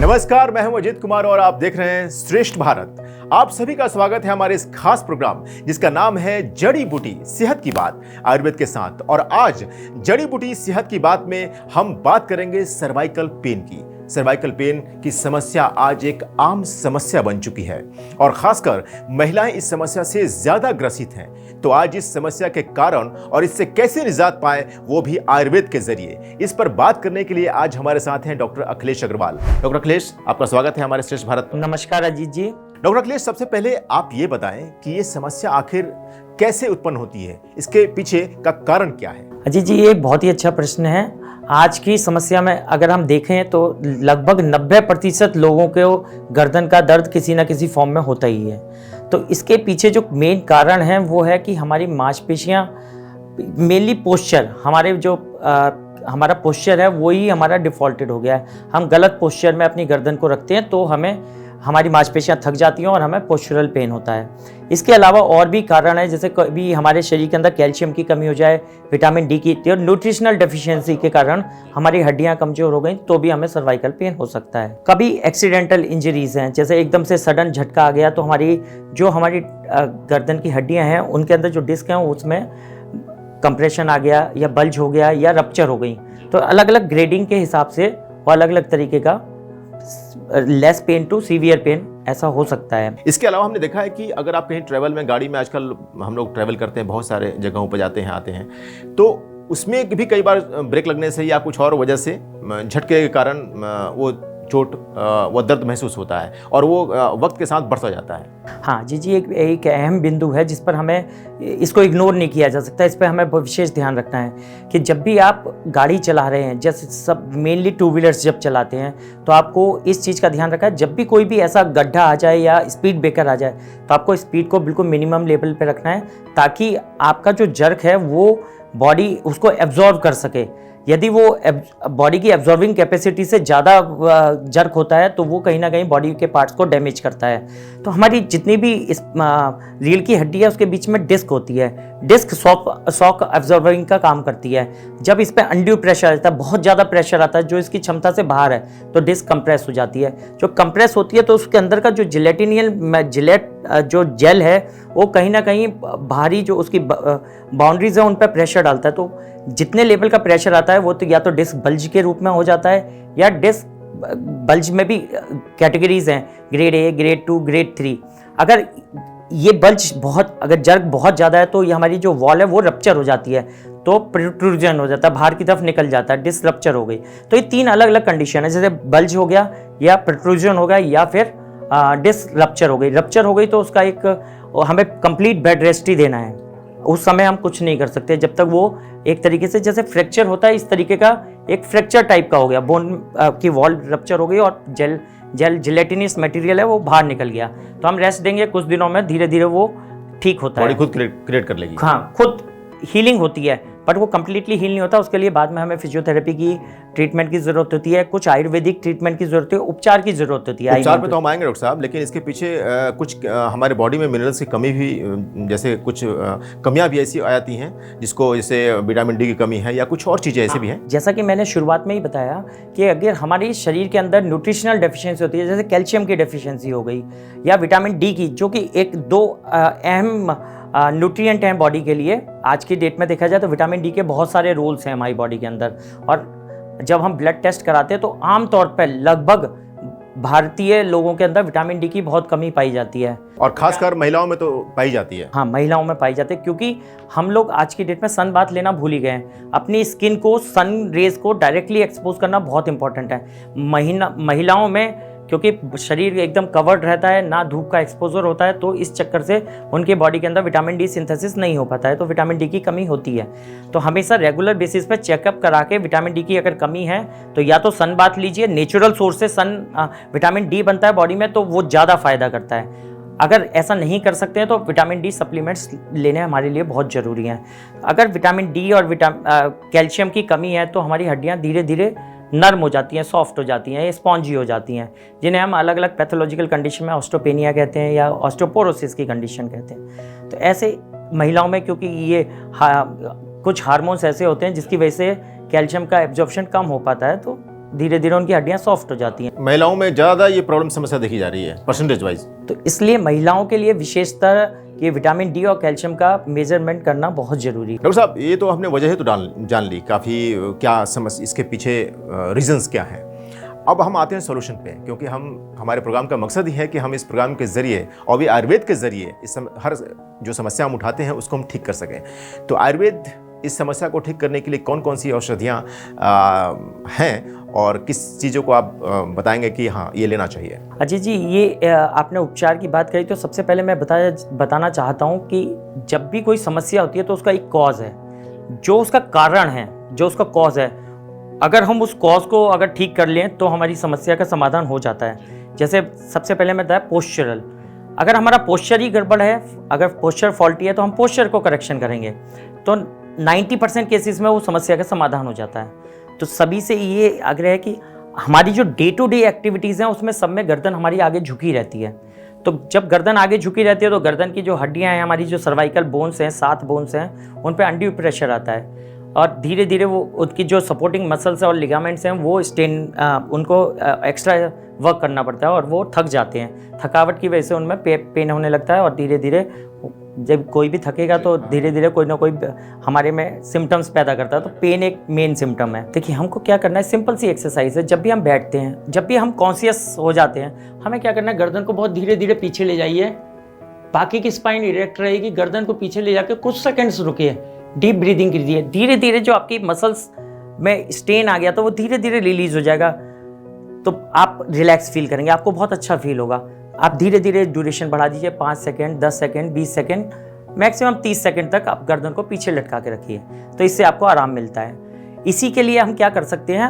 नमस्कार, मैं हूं अजीत कुमार और आप देख रहे हैं श्रेष्ठ भारत। आप सभी का स्वागत है हमारे इस खास प्रोग्राम जिसका नाम है जड़ी बूटी सेहत की बात आयुर्वेद के साथ। और आज जड़ी बूटी सेहत की बात में हम बात करेंगे सर्वाइकल पेन की। सर्वाइकल पेन की समस्या आज एक आम समस्या बन चुकी है और खासकर महिलाएं इस समस्या से ज्यादा ग्रसित हैं। तो आज इस समस्या के कारण और इससे कैसे निजात पाए वो भी आयुर्वेद के जरिए, इस पर बात करने के लिए आज हमारे साथ हैं डॉक्टर अखिलेश अग्रवाल। डॉक्टर अखिलेश, आपका स्वागत है हमारे श्रेष्ठ भारत में। नमस्कार अजीत जी। डॉक्टर अखिलेश, सबसे पहले आप ये बताएं कि ये समस्या आखिर कैसे उत्पन्न होती है, इसके पीछे का कारण क्या है? अजीत जी, ये बहुत ही अच्छा प्रश्न है। आज की समस्या में अगर हम देखें तो लगभग 90% लोगों को गर्दन का दर्द किसी न किसी फॉर्म में होता ही है। तो इसके पीछे जो मेन कारण है वो है कि हमारी मांसपेशियां, मेनली पोस्चर, हमारा पोस्चर है वही हमारा डिफॉल्टेड हो गया है। हम गलत पोस्चर में अपनी गर्दन को रखते हैं तो हमारी मांसपेशियां थक जाती हैं और हमें पोस्चरल पेन होता है। इसके अलावा और भी कारण है, जैसे कभी हमारे शरीर के अंदर कैल्शियम की कमी हो जाए, विटामिन डी की और न्यूट्रिशनल डेफिशिएंसी के कारण हमारी हड्डियां कमजोर हो गई तो भी हमें सर्वाइकल पेन हो सकता है। कभी एक्सीडेंटल इंजरीज हैं, जैसे एकदम से सडन झटका आ गया तो हमारी गर्दन की हड्डियां हैं उनके अंदर जो डिस्क हैं उसमें कंप्रेशन आ गया या बल्ज हो गया या रप्चर हो गई। तो अलग अलग ग्रेडिंग के हिसाब से और अलग अलग तरीके का less pain to severe pain ऐसा हो सकता है। इसके अलावा हमने देखा है कि अगर आप कहीं ट्रैवल में, गाड़ी में, आजकल हम लोग ट्रैवल करते हैं, बहुत सारे जगहों पर जाते हैं आते हैं, तो उसमें भी कई बार ब्रेक लगने से या कुछ और वजह से झटके के कारण वो चोट, वो दर्द महसूस होता है और वो वक्त के साथ बढ़ता जाता है। हाँ जी, एक अहम बिंदु है जिस पर हमें इसको इग्नोर नहीं किया जा सकता। इस पर हमें विशेष ध्यान रखना है कि जब भी आप गाड़ी चला रहे हैं, जैसे सब मेनली टू व्हीलर्स जब चलाते हैं, तो आपको इस चीज़ का ध्यान रखना है, जब भी कोई भी ऐसा गड्ढा आ जाए या स्पीड ब्रेकर आ जाए तो आपको स्पीड को बिल्कुल मिनिमम लेवल पर रखना है ताकि आपका जो जर्क है वो बॉडी उसको एब्जॉर्व कर सके। यदि वो बॉडी की एब्जॉर्विंग कैपेसिटी से ज़्यादा जर्क होता है तो वो कहीं ना कहीं बॉडी के पार्ट्स को डैमेज करता है। तो हमारी जितनी भी इस रीढ़ की हड्डी है उसके बीच में डिस्क होती है। डिस्क शॉक एब्जॉर्विंग का काम करती है। जब इस पर अनड्यू प्रेशर आता है, बहुत ज़्यादा प्रेशर आता है जो इसकी क्षमता से बाहर है, तो डिस्क कंप्रेस हो जाती है। जो कंप्रेस होती है तो उसके अंदर का जो जो जेल है वो कहीं ना कहीं बाहरी जो उसकी बाउंड्रीज है उन पर प्रेशर डालता है। तो जितने लेवल का प्रेशर आता है वो तो या तो डिस्क बल्ज के रूप में हो जाता है या डिस्क बल्ज में भी कैटेगरीज हैं, ग्रेड ए, ग्रेड 2, ग्रेड 3। अगर ये बल्ज अगर जर्क बहुत ज़्यादा है तो ये हमारी जो वॉल है वो रप्चर हो जाती है, तो प्रोट्रूजन हो जाता है, बाहर की तरफ निकल जाता है, डिस्क रप्चर हो गई। तो ये 3 अलग अलग कंडीशन है, जैसे बल्ज हो गया या प्रोट्रूजन हो गया या फिर डिस्क रप्चर हो गई। रप्चर हो गई तो उसका हमें कंप्लीट बेड रेस्ट ही देना है। उस समय हम कुछ नहीं कर सकते जब तक वो एक तरीके से, जैसे फ्रैक्चर होता है इस तरीके का एक फ्रैक्चर टाइप का हो गया, बोन की वॉल रप्चर हो गई और जिलेटिनस मटेरियल है वो बाहर निकल गया, तो हम रेस्ट देंगे कुछ दिनों में, धीरे धीरे वो ठीक होता है, खुद क्रिएट कर लेगी। हाँ, खुद हीलिंग होती है, बट वो कम्प्लीटली हील नहीं होता। उसके लिए बाद में हमें फिजियोथेरेपी की ट्रीटमेंट की जरूरत होती है, कुछ आयुर्वेदिक ट्रीटमेंट की जरूरत है, उपचार की जरूरत होती है। उपचार पे तो हम आएंगे डॉक्टर साहब, लेकिन इसके पीछे कुछ हमारे बॉडी में मिनरल्स की कमी भी, जैसे कुछ कमियां भी ऐसी आती हैं जिसको, जैसे विटामिन डी की कमी है या कुछ और चीज़ें ऐसी भी हैं। जैसा कि मैंने शुरुआत में ही बताया कि अगर हमारे शरीर के अंदर न्यूट्रिशनल डेफिशिएंसी होती है, जैसे कैल्शियम की डेफिशिएंसी हो गई या विटामिन डी की, जो कि 1-2 अहम न्यूट्रिएंट हैं बॉडी के लिए। आज की डेट में देखा जाए तो विटामिन डी के बहुत सारे रोल्स हैं हमारी बॉडी के अंदर, और जब हम ब्लड टेस्ट कराते हैं तो आमतौर पर लगभग भारतीय लोगों के अंदर विटामिन डी की बहुत कमी पाई जाती है, और खासकर महिलाओं में तो पाई जाती है। हाँ, महिलाओं में पाई जाती है, क्योंकि हम लोग आज की डेट में सन बाथ लेना भूल ही गए हैं। अपनी स्किन को सन रेज को डायरेक्टली एक्सपोज करना बहुत इंपॉर्टेंट है। महिलाओं में क्योंकि शरीर एकदम कवर्ड रहता है, ना धूप का एक्सपोजर होता है, तो इस चक्कर से उनके बॉडी के अंदर विटामिन डी सिंथेसिस नहीं हो पाता है, तो विटामिन डी की कमी होती है। तो हमेशा रेगुलर बेसिस पे चेकअप करा के विटामिन डी की अगर कमी है तो या तो सन बाथ लीजिए, नेचुरल सोर्स से विटामिन डी बनता है बॉडी में, तो वो ज़्यादा फायदा करता है। अगर ऐसा नहीं कर सकते हैं तो विटामिन डी सप्लीमेंट्स लेने हमारे लिए बहुत ज़रूरी हैं। अगर विटामिन डी और कैल्शियम की कमी है तो हमारी हड्डियाँ धीरे धीरे नर्म हो जाती हैं, सॉफ्ट हो जाती हैं, स्पॉन्जी हो जाती हैं, जिन्हें हम अलग अलग पैथोलॉजिकल कंडीशन में ऑस्टियोपेनिया कहते हैं या ऑस्टियोपोरोसिस की कंडीशन कहते हैं। तो ऐसे महिलाओं में, क्योंकि ये कुछ हार्मोन्स ऐसे होते हैं जिसकी वजह से कैल्शियम का एब्जॉर्प्शन कम हो पाता है, तो धीरे धीरे उनकी हड्डियां सॉफ्ट हो जाती हैं। महिलाओं में ज़्यादा ये प्रॉब्लम समस्या देखी जा रही है परसेंटेज वाइज। तो इसलिए महिलाओं के लिए विशेषतर ये विटामिन डी और कैल्शियम का मेजरमेंट करना बहुत ज़रूरी है। डॉक्टर साहब, ये तो हमने वजह तो जान ली काफ़ी, क्या समस्या, इसके पीछे रीजंस क्या हैं। अब हम आते हैं सॉल्यूशन पे, क्योंकि हमारे प्रोग्राम का मकसद ही है कि हम इस प्रोग्राम के ज़रिए और भी आयुर्वेद के ज़रिए हर जो समस्या हम उठाते हैं उसको हम ठीक कर सकें। तो आयुर्वेद इस समस्या को ठीक करने के लिए कौन कौन सी औषधियाँ हैं और किस चीज़ों को आप बताएंगे कि हाँ ये लेना चाहिए। अजय जी, ये आपने उपचार की बात करी, तो सबसे पहले मैं बताना चाहता हूँ कि जब भी कोई समस्या होती है तो उसका एक कॉज है, जो उसका कारण है, जो उसका कॉज है। अगर हम उस कॉज को अगर ठीक कर लें तो हमारी समस्या का समाधान हो जाता है। जैसे सबसे पहले मैं बताया पोस्चरल, अगर हमारा पोस्चर ही गड़बड़ है, अगर पोस्चर फॉल्टी है तो हम पोस्चर को करेक्शन करेंगे तो 90% केसेस में वो समस्या का समाधान हो जाता है। तो सभी से ये आग्रह है कि हमारी जो डे टू डे एक्टिविटीज़ हैं उसमें सब में गर्दन हमारी आगे झुकी रहती है। तो जब गर्दन आगे झुकी रहती है तो गर्दन की जो हड्डियां हैं, हमारी जो सर्वाइकल बोन्स हैं, 7 बोन्स हैं, उन पे अनड्यू प्रेशर आता है और धीरे धीरे वो उनकी जो सपोर्टिंग मसल्स और लिगामेंट्स हैं वो उनको एक्स्ट्रा वर्क करना पड़ता है और वो थक जाते हैं। थकावट की वजह से उनमें पेन होने लगता है और धीरे धीरे जब कोई भी थकेगा तो धीरे धीरे कोई ना कोई हमारे में सिम्टम्स पैदा करता है। तो पेन एक मेन सिम्टम है। देखिए, हमको क्या करना है, सिंपल सी एक्सरसाइज है। जब भी हम बैठते हैं, जब भी हम कॉन्शियस हो जाते हैं, हमें क्या करना है, गर्दन को बहुत धीरे धीरे पीछे ले जाइए, बाकी की स्पाइन इरेक्ट रहेगी, गर्दन को पीछे ले जाकर कुछ सेकंड्स रुकिए, डीप ब्रीदिंग कीजिए। धीरे धीरे जो आपकी मसल्स में स्ट्रेन आ गया तो वो धीरे धीरे रिलीज हो जाएगा, तो आप रिलैक्स फील करेंगे, आपको बहुत अच्छा फील होगा। आप धीरे धीरे ड्यूरेशन बढ़ा दीजिए, 5 second, 10 second, 20 second, maximum 30 second तक आप गर्दन को पीछे लटका के रखिए, तो इससे आपको आराम मिलता है। इसी के लिए हम क्या कर सकते हैं,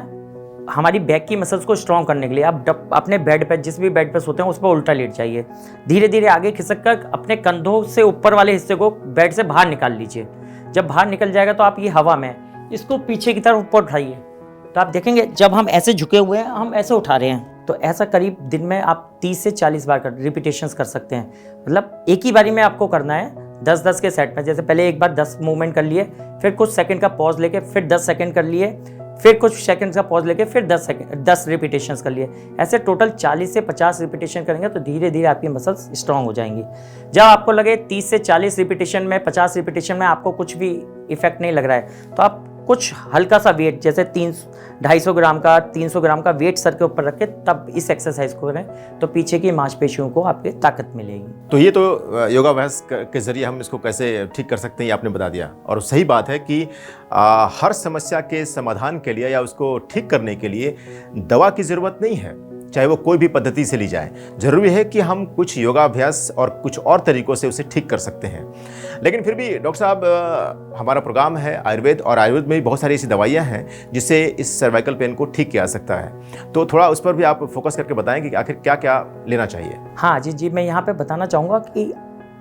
हमारी बैक की मसल्स को स्ट्रॉन्ग करने के लिए आप अपने बेड पे, जिस भी बेड पे सोते हैं उस पर उल्टा लेट जाइए, धीरे धीरे आगे खिसक कर अपने कंधों से ऊपर वाले हिस्से को बेड से बाहर निकाल लीजिए। जब बाहर निकल जाएगा तो आप ये हवा में इसको पीछे की तरफ ऊपर उठाइए, तो आप देखेंगे जब हम ऐसे झुके हुए हैं, हम ऐसे उठा रहे हैं, तो ऐसा करीब दिन में आप 30 से 40 बार रिपीटेशंस कर सकते हैं। मतलब एक ही बारी में आपको करना है, 10-10 के सेट में। जैसे पहले एक बार 10 मूवमेंट कर लिए, फिर कुछ सेकंड का पॉज लेके फिर 10 सेकंड कर लिए, फिर कुछ सेकंड का पॉज लेके फिर 10 रिपीटेशंस कर लिए। ऐसे टोटल 40 से 50 रिपीटेशन करेंगे तो धीरे धीरे आपकी मसल्स स्ट्रांग हो जाएंगी। जब आपको लगे 30 से 40 रिपीटेशन में, 50 रिपीटेशन में आपको कुछ भी इफेक्ट नहीं लग रहा है, तो आप कुछ हल्का सा वेट, जैसे 250 ग्राम का, 300 ग्राम का वेट सर के ऊपर रख के तब इस एक्सरसाइज को करें, तो पीछे की मांसपेशियों को आपकी ताकत मिलेगी। तो ये तो योगाभ्यास के जरिए हम इसको कैसे ठीक कर सकते हैं, ये आपने बता दिया। और सही बात है कि हर समस्या के समाधान के लिए या उसको ठीक करने के लिए दवा की ज़रूरत नहीं है, चाहे वो कोई भी पद्धति से ली जाए। जरूरी है कि हम कुछ योगाभ्यास और कुछ और तरीकों से उसे ठीक कर सकते हैं। लेकिन फिर भी डॉक्टर साहब, हमारा प्रोग्राम है आयुर्वेद, और आयुर्वेद में भी बहुत सारी ऐसी दवाइयाँ हैं जिससे इस सर्वाइकल पेन को ठीक किया जा सकता है। तो थोड़ा उस पर भी आप फोकस करके बताएंगे कि आखिर क्या क्या लेना चाहिए। हाँ जी, मैं यहाँ पे बताना चाहूँगा कि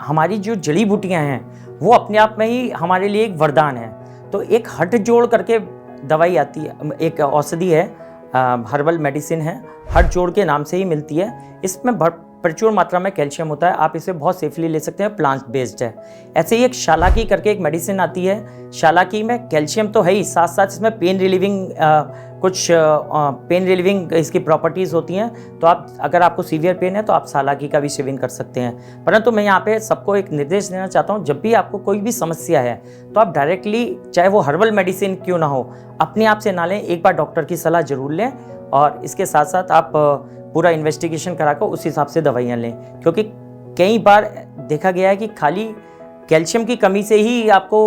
हमारी जो जड़ी बूटियाँ हैं वो अपने आप में ही हमारे लिए एक वरदान है। तो एक हट जोड़ करके दवाई आती है, एक औषधि है, हर्बल मेडिसिन है, हट जोड़ के नाम से ही मिलती है। इसमें प्रचुर मात्रा में कैल्शियम होता है, आप इसे बहुत सेफली ले सकते हैं, प्लांट बेस्ड है। ऐसे ही एक शालाकी करके एक मेडिसिन आती है, शालाकी में कैल्शियम तो है ही, साथ साथ इसमें पेन रिलीविंग इसकी प्रॉपर्टीज़ होती हैं। तो आप, अगर आपको सीवियर पेन है तो आप शालाकी का भी सेवन कर सकते हैं। परंतु मैं यहाँ पे सबको एक निर्देश देना चाहता हूँ, जब भी आपको कोई भी समस्या है तो आप डायरेक्टली, चाहे वो हर्बल मेडिसिन क्यों ना हो, अपने आप से ना लें, एक बार डॉक्टर की सलाह जरूर लें, और इसके साथ साथ आप पूरा इन्वेस्टिगेशन कराकर उस हिसाब से दवाइयाँ लें। क्योंकि कई बार देखा गया है कि खाली कैल्शियम की कमी से ही आपको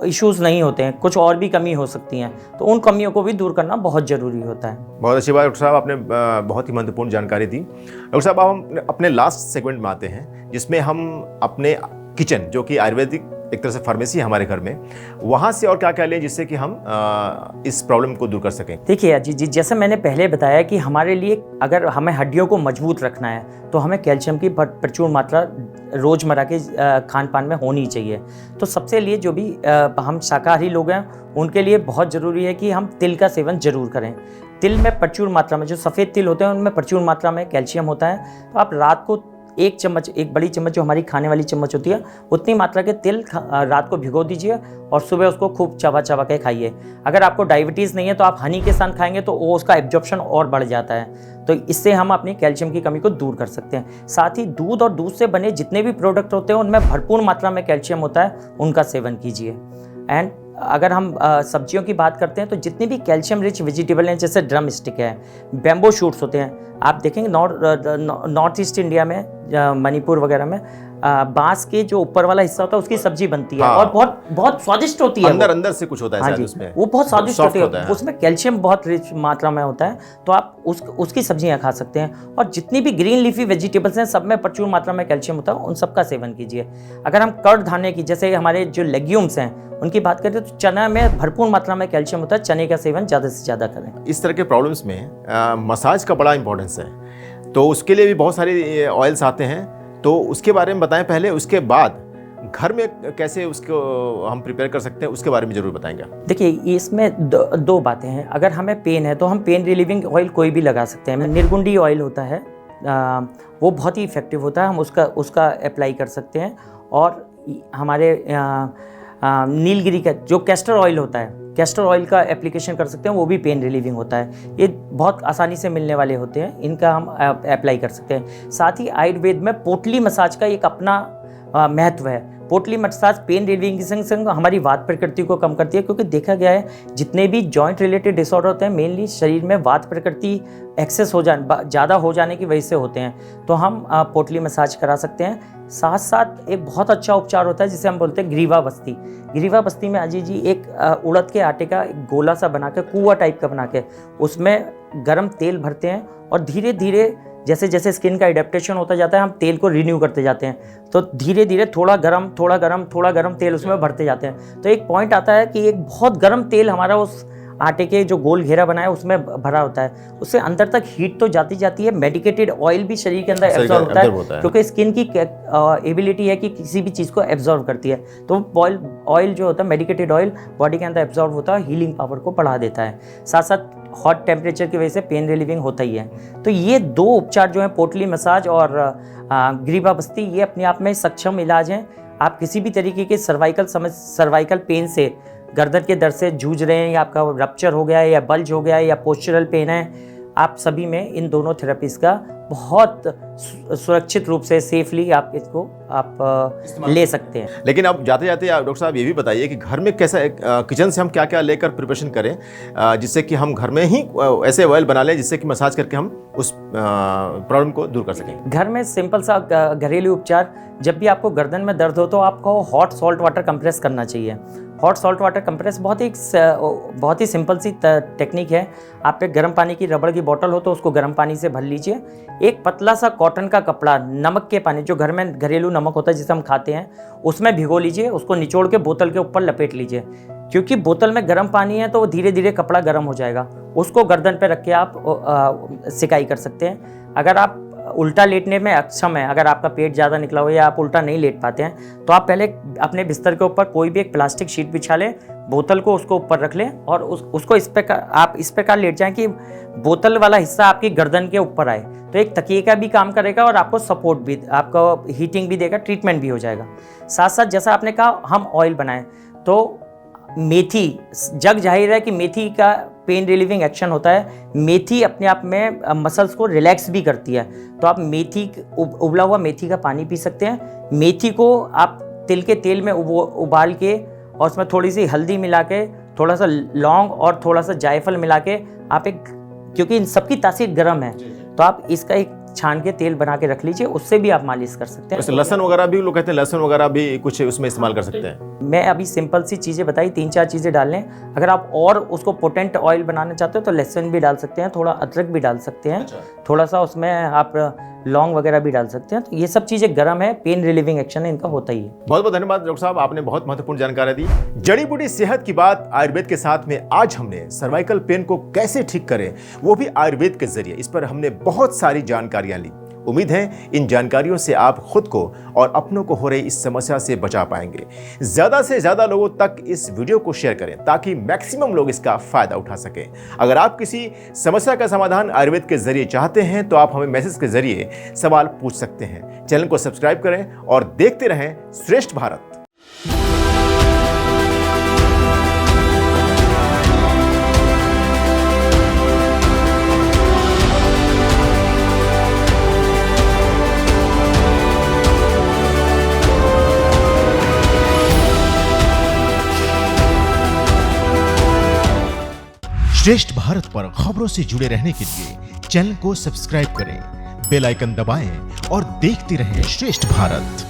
इश्यूज़ नहीं होते हैं, कुछ और भी कमी हो सकती हैं, तो उन कमियों को भी दूर करना बहुत ज़रूरी होता है। बहुत अच्छी बात डॉक्टर साहब, आपने बहुत ही महत्वपूर्ण जानकारी दी। डॉक्टर साहब, अब हम अपने लास्ट सेगमेंट में आते हैं, जिसमें हम अपने किचन, जो कि आयुर्वेदिक एक तरह से फार्मेसी है हमारे घर में, वहाँ से और क्या क्या लें जिससे कि हम इस प्रॉब्लम को दूर कर सकें। देखिए अजीत जी, जैसे मैंने पहले बताया कि हमारे लिए अगर हमें हड्डियों को मजबूत रखना है तो हमें कैल्शियम की प्रचुर मात्रा रोज़मर्रा के खान पान में होनी चाहिए। तो सबसे लिए जो भी हम शाकाहारी लोग हैं उनके लिए बहुत ज़रूरी है कि हम तिल का सेवन ज़रूर करें। तिल में प्रचुर मात्रा में, जो सफ़ेद तिल होते हैं उनमें प्रचुर मात्रा में कैल्शियम होता है। तो आप रात को एक चम्मच, एक बड़ी चम्मच जो हमारी खाने वाली चम्मच होती है, उतनी मात्रा के तिल रात को भिगो दीजिए और सुबह उसको खूब चबा चबा के खाइए। अगर आपको डायबिटीज़ नहीं है तो आप हनी के साथ खाएंगे तो वो उसका एब्जॉर्प्शन और बढ़ जाता है, तो इससे हम अपनी कैल्शियम की कमी को दूर कर सकते हैं। साथ ही दूध और दूध से बने जितने भी प्रोडक्ट होते हैं उनमें भरपूर मात्रा में कैल्शियम होता है, उनका सेवन कीजिए। एंड अगर हम सब्जियों की बात करते हैं तो जितने भी कैल्शियम रिच वेजिटेबल हैं, जैसे ड्रम स्टिक है, बैम्बो शूट्स होते हैं, आप देखेंगे नॉर्थ ईस्ट इंडिया में, मणिपुर वगैरह में बांस के जो ऊपर वाला हिस्सा होता है उसकी सब्जी बनती है। हाँ। और बहुत बहुत स्वादिष्ट होती है। अंदर से कुछ होता है शायद उसमें, वो बहुत स्वादिष्ट होती होता है, उसमें कैल्शियम बहुत रिच मात्रा में होता है, तो आप उसकी सब्जियां खा सकते हैं। और जितनी भी ग्रीन लीफी वेजिटेबल्स हैं सब में प्रचुर मात्रा में कैल्शियम होता है, उन सबका सेवन कीजिए। अगर हम कडधान्य की, जैसे हमारे जो लेग्यूम्स हैं उनकी बात करें तो चना में भरपूर मात्रा में कैल्शियम होता है, चने का सेवन ज़्यादा से ज़्यादा करें। इस तरह के प्रॉब्लम्स में मसाज का बड़ा इंपॉर्टेंस है, तो उसके लिए भी बहुत सारे ऑयल्स आते हैं, तो उसके बारे में बताएं पहले, उसके बाद घर में कैसे उसको हम प्रिपेयर कर सकते हैं उसके बारे में जरूर बताएंगे। देखिए, इसमें दो बातें हैं। अगर हमें पेन है तो हम पेन रिलीविंग ऑयल कोई भी लगा सकते हैं। निर्गुंडी ऑयल होता है, वो बहुत ही इफेक्टिव होता है, हम उसका अप्लाई कर सकते हैं। और हमारे नीलगिरी का जो कैस्टर ऑयल होता है, कैस्टर ऑयल का एप्लीकेशन कर सकते हैं, वो भी पेन रिलीविंग होता है। ये बहुत आसानी से मिलने वाले होते हैं, इनका हम अप्लाई कर सकते हैं। साथ ही आयुर्वेद में पोटली मसाज का एक अपना महत्व है। पोटली मसाज पेन रिलीविंग के संग संग हमारी वात प्रकृति को कम करती है, क्योंकि देखा गया है जितने भी जॉइंट रिलेटेड डिसऑर्डर होते हैं मेनली शरीर में वात प्रकृति एक्सेस हो जाने, ज़्यादा हो जाने की वजह से होते हैं, तो हम पोटली मसाज करा सकते हैं। साथ साथ एक बहुत अच्छा उपचार होता है जिसे हम बोलते हैं ग्रीवा बस्ती। ग्रीवा बस्ती में अजय जी एक उड़द के आटे का एक गोला सा बना के, कुआ टाइप का बना के, उसमें गर्म तेल भरते हैं और धीरे धीरे जैसे जैसे स्किन का एडेप्टेशन होता जाता है हम तेल को रिन्यू करते जाते हैं, तो धीरे धीरे थोड़ा गरम थोड़ा गरम थोड़ा गरम तेल उसमें भरते जाते हैं। तो एक पॉइंट आता है कि एक बहुत गर्म तेल हमारा उस आटे के जो गोल घेरा बनाया उसमें भरा होता है, उससे अंदर तक हीट तो जाती जाती है, मेडिकेटेड ऑयल भी शरीर के अंदर एब्जॉर्व होता है, क्योंकि स्किन की एबिलिटी है कि किसी भी चीज़ को एब्जॉर्व करती है। तो ऑयल जो होता है, मेडिकेटेड ऑयल बॉडी के अंदर एब्जॉर्व होता है, हीलिंग पावर को बढ़ा देता है। साथ साथ हॉट टेम्परेचर की वजह से पेन रिलीविंग होता ही है। तो ये दो उपचार जो हैं, पोटली मसाज और ग्रीवा बस्ती, ये अपने आप में सक्षम इलाज हैं। आप किसी भी तरीके के सर्वाइकल पेन से, गर्दन के दर्द से जूझ रहे हैं, या आपका रप्चर हो गया है, या बल्ज हो गया है, या पोस्चरल पेन है, आप सभी में इन दोनों थेरेपीज़ का बहुत सुरक्षित रूप से सेफली आप इसको ले सकते हैं। लेकिन अब जाते जाते आप डॉक्टर साहब ये भी बताइए कि घर में कैसा, किचन से हम क्या क्या लेकर प्रिपरेशन करें जिससे कि हम घर में ही ऐसे ऑयल बना लें जिससे कि मसाज करके हम उस प्रॉब्लम को दूर कर सकें। घर में सिंपल सा घरेलू उपचार, जब भी आपको गर्दन में दर्द हो तो आपको हॉट सॉल्ट वाटर कंप्रेस करना चाहिए। हॉट सॉल्ट वाटर कंप्रेस बहुत ही सिंपल सी टेक्निक है। आप पे गर्म पानी की रबड़ की बोतल हो तो उसको गर्म पानी से भर लीजिए, एक पतला सा कॉटन का कपड़ा नमक के पानी, जो घर में घरेलू नमक होता है जिसे हम खाते हैं, उसमें भिगो लीजिए, उसको निचोड़ के बोतल के ऊपर लपेट लीजिए। क्योंकि बोतल में गर्म पानी है तो वो धीरे धीरे कपड़ा गर्म हो जाएगा, उसको गर्दन पे रख के आप सिकाई कर सकते हैं। अगर आप उल्टा लेटने में अक्षम है, अगर आपका पेट ज़्यादा निकला हो या आप उल्टा नहीं लेट पाते हैं, तो आप पहले अपने बिस्तर के ऊपर कोई भी एक प्लास्टिक शीट बिछा लें, बोतल को उसको ऊपर रख लें और उसको आप इस प्रकार लेट जाएं कि बोतल वाला हिस्सा आपकी गर्दन के ऊपर आए। तो एक तकिए का भी काम करेगा और आपको सपोर्ट भी, आपको हीटिंग भी देगा, ट्रीटमेंट भी हो जाएगा। साथ साथ जैसा आपने कहा हम ऑयल बनाएं, तो मेथी, जग जाहिर है कि मेथी का पेन रिलीविंग एक्शन होता है। मेथी अपने आप में मसल्स को रिलैक्स भी करती है, तो आप मेथी, उबला हुआ मेथी का पानी पी सकते हैं। मेथी को आप तिल के तेल में उबाल के और उसमें थोड़ी सी हल्दी मिला के, थोड़ा सा लौंग और थोड़ा सा जायफल मिला के आप क्योंकि इन सबकी तासीर गर्म है, तो आप इसका एक छान के तेल बना के रख लीजिए, उससे भी आप मालिश कर सकते हैं। लहसुन वगैरह भी लोग कहते हैं, लहसुन वगैरह भी कुछ उसमें इस्तेमाल कर सकते हैं। मैं अभी सिंपल सी चीज़ें बताई, 3-4 चीज़ें डाल लें। अगर आप और उसको पोटेंट ऑयल बनाना चाहते हो तो लहसुन भी डाल सकते हैं, थोड़ा अदरक भी डाल सकते हैं, थोड़ा सा उसमें आप लौंग वगैरह भी डाल सकते हैं। तो ये सब चीज़ें गर्म है, पेन रिलीविंग एक्शन है इनका होता ही है। बहुत बहुत धन्यवाद डॉक्टर साहब, आपने बहुत महत्वपूर्ण जानकारी दी। जड़ी बूटी सेहत की बात आयुर्वेद के साथ में आज हमने सर्वाइकल पेन को कैसे ठीक करें, वो भी आयुर्वेद के जरिए, इस पर हमने बहुत सारी जानकारियां ली। उम्मीद है इन जानकारियों से आप खुद को और अपनों को हो रही इस समस्या से बचा पाएंगे। ज़्यादा से ज़्यादा लोगों तक इस वीडियो को शेयर करें ताकि मैक्सिमम लोग इसका फ़ायदा उठा सकें। अगर आप किसी समस्या का समाधान आयुर्वेद के जरिए चाहते हैं तो आप हमें मैसेज के जरिए सवाल पूछ सकते हैं। चैनल को सब्सक्राइब करें और देखते रहें श्रेष्ठ भारत। श्रेष्ठ भारत पर खबरों से जुड़े रहने के लिए चैनल को सब्सक्राइब करें, बेल आइकन दबाएं और देखते रहें श्रेष्ठ भारत।